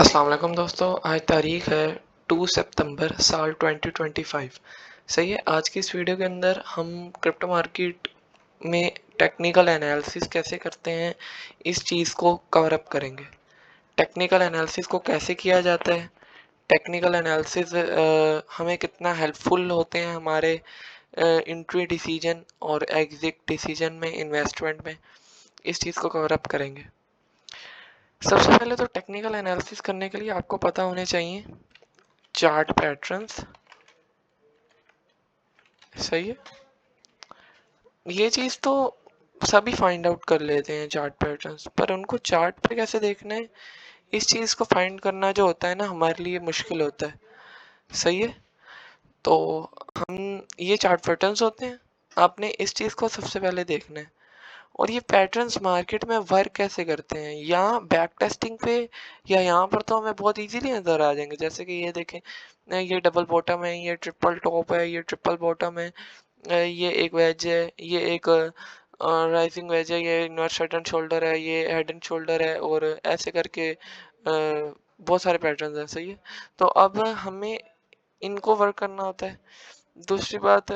अस्सलाम वालेकुम दोस्तों, आज तारीख है 2 सितंबर साल 2025। सही है। आज की इस वीडियो के अंदर हम क्रिप्टो मार्केट में टेक्निकल एनालिसिस कैसे करते हैं, इस चीज़ को कवर अप करेंगे। टेक्निकल एनालिसिस को कैसे किया जाता है, टेक्निकल एनालिसिस हमें कितना हेल्पफुल होते हैं हमारे एंट्री डिसीजन और एग्जिट डिसीजन में, इन्वेस्टमेंट में, इस चीज़ को कवर अप करेंगे। सबसे पहले तो टेक्निकल एनालिसिस करने के लिए आपको पता होने चाहिए चार्ट पैटर्न्स। सही है। ये चीज़ तो सभी फाइंड आउट कर लेते हैं चार्ट पैटर्न्स, पर उनको चार्ट पे कैसे देखना है, इस चीज़ को फाइंड करना जो होता है ना, हमारे लिए मुश्किल होता है। सही है। तो हम ये चार्ट पैटर्न्स होते हैं, आपने इस चीज़ को सबसे पहले देखना है। और ये पैटर्न्स मार्केट में वर्क कैसे करते हैं, यहाँ बैक टेस्टिंग पे या यहाँ पर तो हमें बहुत इजीली नज़र आ जाएंगे। जैसे कि ये देखें, ये डबल बॉटम है, ये ट्रिपल टॉप है, ये ट्रिपल बॉटम है, ये एक वेज है, ये एक राइजिंग वेज है, ये इनवर्स हेड एंड शोल्डर है, ये हेड एंड शोल्डर है, और ऐसे करके बहुत सारे पैटर्न्स हैं। सही है। तो अब हमें इनको वर्क करना होता है। दूसरी बात,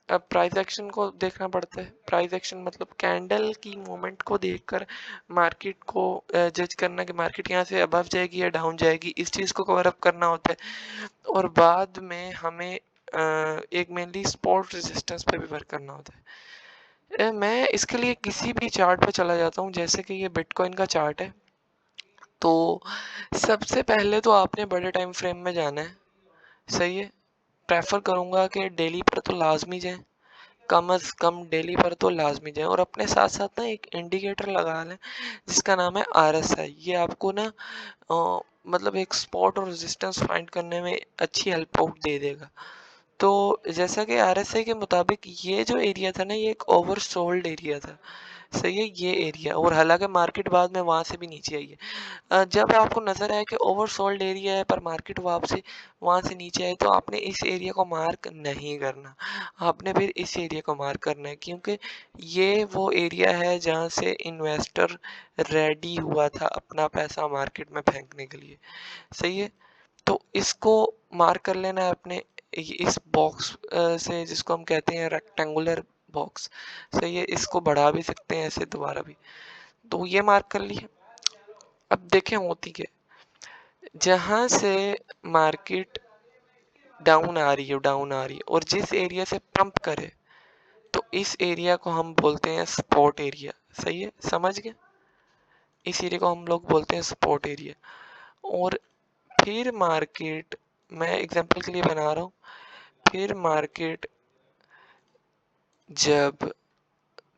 अब प्राइस एक्शन को देखना पड़ता है। प्राइस एक्शन मतलब कैंडल की मूवमेंट को देखकर मार्केट को जज करना कि मार्केट यहाँ से अबव जाएगी या डाउन जाएगी, इस चीज़ को कवर अप करना होता है। और बाद में हमें एक मेनली स्पॉट रेजिस्टेंस पे भी वर्क करना होता है। मैं इसके लिए किसी भी चार्ट पे चला जाता हूँ, जैसे कि ये बिटकॉइन का चार्ट है। तो सबसे पहले तो आपने बड़े टाइम फ्रेम में जाना है। सही है। प्रेफर करूँगा कि डेली पर तो लाजमी जाए, कम अज़ कम डेली पर तो लाजमी जाए, और अपने साथ साथ ना एक इंडिकेटर लगा लें जिसका नाम है RSI। ये आपको ना मतलब एक स्पॉट और रेजिस्टेंस फाइंड करने में अच्छी हेल्प आउट दे देगा। तो जैसा कि RSI के मुताबिक ये जो एरिया था ना, ये एक ओवरसोल्ड एरिया था। सही है, ये एरिया, और हालांकि मार्केट बाद में वहाँ से भी नीचे आई है। जब आपको नज़र आए कि ओवरसोल्ड एरिया है पर मार्केट वापसी वहाँ से नीचे आए, तो आपने इस एरिया को मार्क नहीं करना। आपने फिर इस एरिया को मार्क करना है, क्योंकि ये वो एरिया है जहाँ से इन्वेस्टर रेडी हुआ था अपना पैसा मार्केट में फेंकने के लिए। सही है। तो इसको मार्क कर लेना है अपने इस बॉक्स से, जिसको हम कहते हैं रेक्टेंगुलर बॉक्स। सही है। इसको बढ़ा भी सकते हैं ऐसे दोबारा भी। तो ये मार्क कर लिए। अब देखें होती क्या, जहाँ से मार्केट डाउन आ रही है, डाउन आ रही है, और जिस एरिया से पंप करे, तो इस एरिया को हम बोलते हैं सपोर्ट एरिया। सही है, समझ गए। इस एरिया को हम लोग बोलते हैं सपोर्ट एरिया। और फिर मार्केट, मैं एग्जांपल के लिए बना रहा हूँ, फिर मार्केट जब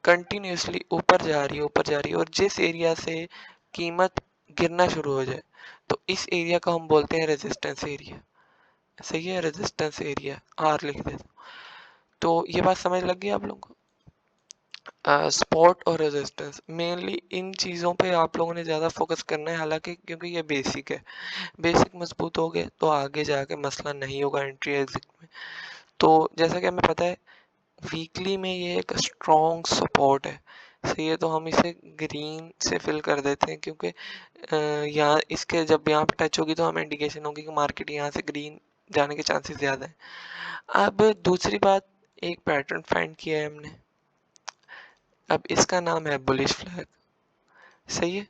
कंटिन्यूसली ऊपर जा रही है, ऊपर जा रही है, और जिस एरिया से कीमत गिरना शुरू हो जाए, तो इस एरिया को हम बोलते हैं रेजिस्टेंस एरिया। सही है, रेजिस्टेंस एरिया R लिख देता हूँ। तो ये बात समझ लग गई आप लोगों को। सपोर्ट और रेजिस्टेंस, मेनली इन चीज़ों पे आप लोगों ने ज़्यादा फोकस करना है, हालांकि क्योंकि ये बेसिक है। बेसिक मजबूत हो गए तो आगे जाके मसला नहीं होगा एंट्री एग्जिट में। तो जैसा कि हमें पता है, वीकली में ये एक स्ट्रॉन्ग सपोर्ट है। सही है। तो हम इसे ग्रीन से फिल कर देते हैं, क्योंकि यहाँ इसके जब यहाँ पे टच होगी तो हमें इंडिकेशन होगी कि मार्केट यहाँ से ग्रीन जाने के चांसेस ज़्यादा हैं। अब दूसरी बात, एक पैटर्न फाइंड किया है हमने। अब इसका नाम है बुलिश फ्लैग। सही है।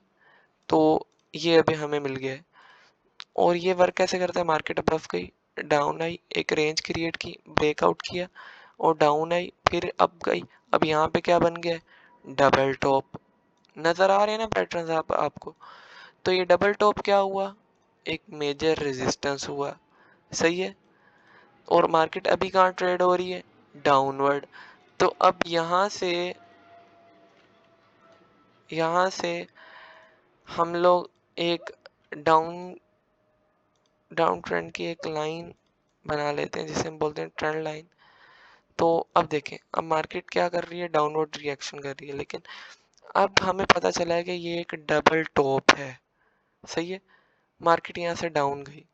तो ये अभी हमें मिल गया है। और ये वर्क कैसे करता है, मार्केट अबव गई, डाउन आई, एक रेंज क्रिएट की, ब्रेकआउट किया, और डाउन आई, फिर अप गई। अब यहाँ पे क्या बन गया है, डबल टॉप। नजर आ रहे हैं ना पैटर्न आपको। तो ये डबल टॉप क्या हुआ, एक मेजर रेजिस्टेंस हुआ। सही है। और मार्केट अभी कहाँ ट्रेड हो रही है, डाउनवर्ड। तो अब यहाँ से हम लोग एक डाउन डाउन ट्रेंड की एक लाइन बना लेते हैं, जिसे हम बोलते हैं ट्रेंड लाइन। तो अब देखें, अब मार्केट क्या कर रही है, डाउनवर्ड रिएक्शन कर रही है, लेकिन अब हमें पता चला है कि ये एक डबल टॉप है। सही है। मार्केट यहाँ से डाउन गई,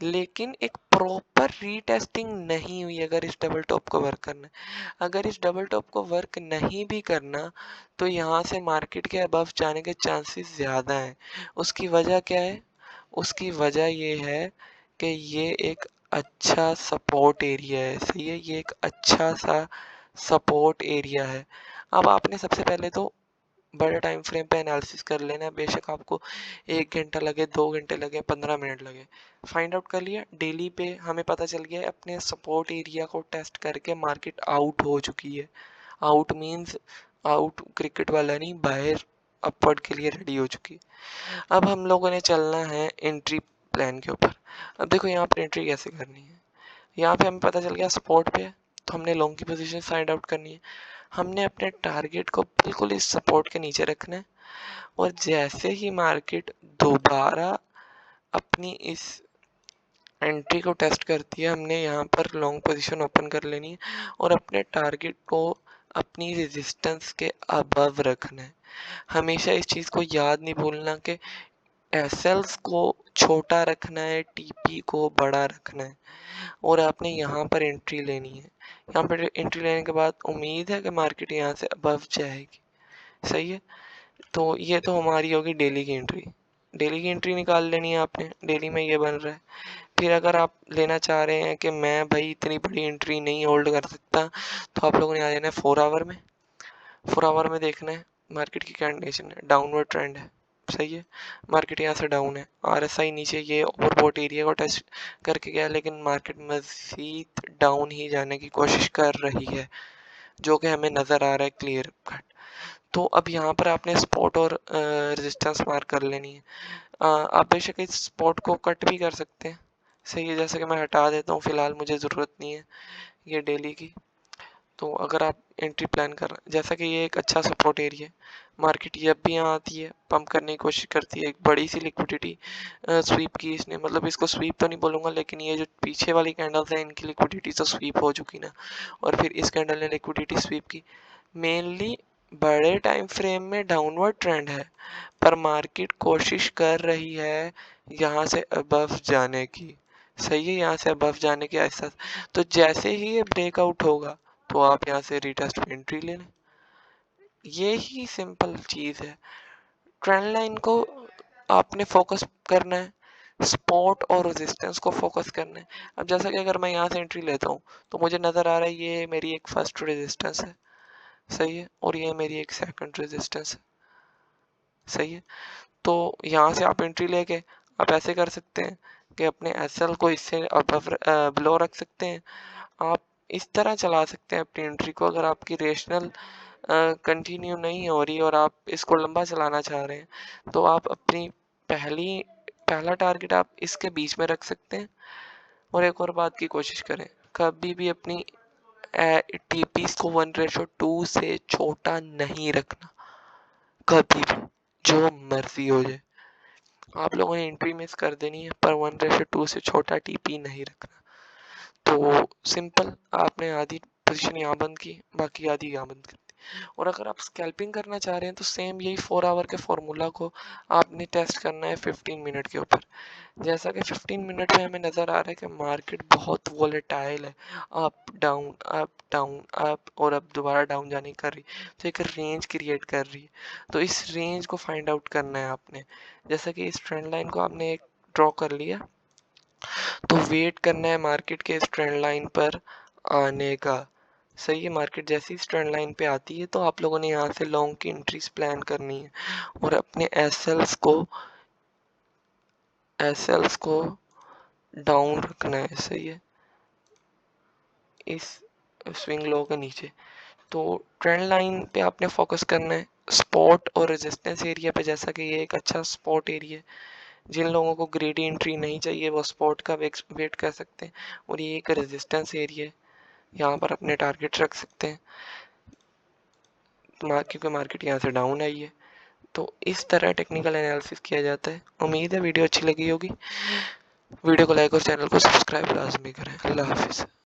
लेकिन एक प्रॉपर रीटेस्टिंग नहीं हुई। अगर इस डबल टॉप को वर्क करना है, अगर इस डबल टॉप को वर्क नहीं भी करना, तो यहाँ से मार्केट के अबव जाने के चांसेस ज़्यादा हैं। उसकी वजह क्या है, उसकी वजह ये है कि ये एक अच्छा सपोर्ट एरिया है। सही है, ये एक अच्छा सा सपोर्ट एरिया है। अब आपने सबसे पहले तो बड़े टाइम फ्रेम पे एनालिसिस कर लेना है। बेशक आपको 1 घंटा लगे, 2 घंटे लगे, 15 मिनट लगे, फाइंड आउट कर लिया। डेली पे हमें पता चल गया है अपने सपोर्ट एरिया को टेस्ट करके मार्केट आउट हो चुकी है। आउट मीन्स आउट क्रिकेट वाला नहीं, बाहर अपवर्ड के लिए रेडी हो चुकी है। अब हम लोगों ने चलना है एंट्री प्लान के ऊपर। अब देखो यहाँ पर एंट्री कैसे करनी है। यहाँ पे हमें पता चल गया सपोर्ट पे है, तो हमने लॉन्ग की पोजीशन फाइंड आउट करनी है। हमने अपने टारगेट को बिल्कुल इस सपोर्ट के नीचे रखना है, और जैसे ही मार्केट दोबारा अपनी इस एंट्री को टेस्ट करती है, हमने यहाँ पर लॉन्ग पोजीशन ओपन कर लेनी है और अपने टारगेट को अपनी रेजिस्टेंस के अबव रखना है। हमेशा इस चीज़ को याद नहीं भूलना कि एसएल्स को छोटा रखना है, टीपी को बड़ा रखना है, और आपने यहाँ पर एंट्री लेनी है। यहाँ पर एंट्री लेने के बाद उम्मीद है कि मार्केट यहाँ से अबव जाएगी। सही है, तो ये तो हमारी होगी डेली की एंट्री। डेली की एंट्री निकाल लेनी है आपने, डेली में ये बन रहा है। फिर अगर आप लेना चाह रहे हैं कि मैं भाई इतनी बड़ी एंट्री नहीं होल्ड कर सकता, तो आप लोगों ने आ जाना है 4 आवर में। 4 आवर में देखना है मार्केट की क्या कंडीशन है। डाउनवर्ड ट्रेंड है, सही है, मार्केट यहाँ से डाउन है, आरएसआई नीचे ये ओवरबॉट एरिया को टच करके गया, लेकिन मार्केट मजीद डाउन ही जाने की कोशिश कर रही है, जो कि हमें नज़र आ रहा है क्लियर कट। तो अब यहाँ पर आपने स्पॉट और रेजिस्टेंस मार्क कर लेनी है। आप बेशक इस स्पॉट को कट भी कर सकते हैं, सही है, जैसे कि मैं हटा देता हूँ, फिलहाल मुझे ज़रूरत नहीं है ये डेली की। तो अगर आप एंट्री प्लान कर रहे हैं, जैसा कि ये एक अच्छा सपोर्ट एरिया है, मार्केट जब भी यहाँ आती है पंप करने की कोशिश करती है। एक बड़ी सी लिक्विडिटी स्वीप की इसने, मतलब इसको स्वीप तो नहीं बोलूँगा, लेकिन ये जो पीछे वाली कैंडल्स हैं इनकी लिक्विडिटी तो स्वीप हो चुकी ना, और फिर इस कैंडल ने लिक्विडिटी स्वीप की। मेनली बड़े टाइम फ्रेम में डाउनवर्ड ट्रेंड है, पर मार्केट कोशिश कर रही है यहाँ से अबव जाने की। सही है, यहाँ से अबव जाने के एहसास। तो जैसे ही ये ब्रेकआउट होगा तो आप यहाँ से रिटेस्ट पे एंट्री ले लें। ये ही सिंपल चीज़ है। ट्रेंड लाइन को आपने फोकस करना है, सपोर्ट और रेजिस्टेंस को फोकस करना है। अब जैसा कि अगर मैं यहाँ से एंट्री लेता हूँ तो मुझे नज़र आ रहा है ये मेरी एक फर्स्ट रेजिस्टेंस है, सही है, और ये मेरी एक सेकंड रेजिस्टेंस है, सही है। तो यहाँ से आप एंट्री लेके आप ऐसे कर सकते हैं कि अपने एसएल को इससे अबव बिलो रख सकते हैं। आप इस तरह चला सकते हैं अपनी एंट्री को। अगर आपकी रेशनल कंटिन्यू नहीं हो रही और आप इसको लंबा चलाना चाह रहे हैं, तो आप अपनी पहला टारगेट आप इसके बीच में रख सकते हैं। और एक और बात की कोशिश करें, कभी भी अपनी टीपी को 1:2 से छोटा नहीं रखना, कभी भी, जो मर्जी हो जाए। आप लोगों ने एंट्री मिस कर देनी है, पर 1:2 से छोटा टीपी नहीं रखना। तो सिंपल, आपने आधी पोजीशन यहाँ बंद की, बाकी आधी यहाँ बंद कर दी। और अगर आप स्कैल्पिंग करना चाह रहे हैं तो सेम यही 4 आवर के फॉर्मूला को आपने टेस्ट करना है 15 मिनट के ऊपर। जैसा कि 15 मिनट में हमें नज़र आ रहा है कि मार्केट बहुत वोलेटाइल है, up down up down up, और अब दोबारा डाउन जाने कर रही, तो एक रेंज क्रिएट कर रही है। तो इस रेंज को फाइंड आउट करना है आपने। जैसा कि इस ट्रेंड लाइन को आपने एक ड्रॉ कर लिया, तो वेट करना है मार्केट के इस ट्रेंड लाइन पर आने का। सही है, मार्केट जैसी इस ट्रेंड लाइन पे आती है तो आप लोगों ने यहाँ से लॉन्ग की एंट्रीज प्लान करनी है, और अपने एसएल्स को डाउन रखना है, सही है, इस स्विंग लो के नीचे। तो ट्रेंड लाइन पे आपने फोकस करना है, स्पॉट और रेजिस्टेंस एरिया पे। जैसा कि ये एक अच्छा स्पॉट एरिया है, जिन लोगों को ग्रेडी एंट्री नहीं चाहिए वो स्पॉट का वेट कर सकते हैं, और ये एक रेजिस्टेंस एरिया है, यहाँ पर अपने टारगेट रख सकते हैं, क्योंकि मार्केट यहाँ से डाउन आई है। तो इस तरह टेक्निकल एनालिसिस किया जाता है। उम्मीद है वीडियो अच्छी लगी होगी। वीडियो को लाइक और चैनल को सब्सक्राइब लाजमी करें। अल्लाह हाफिज़।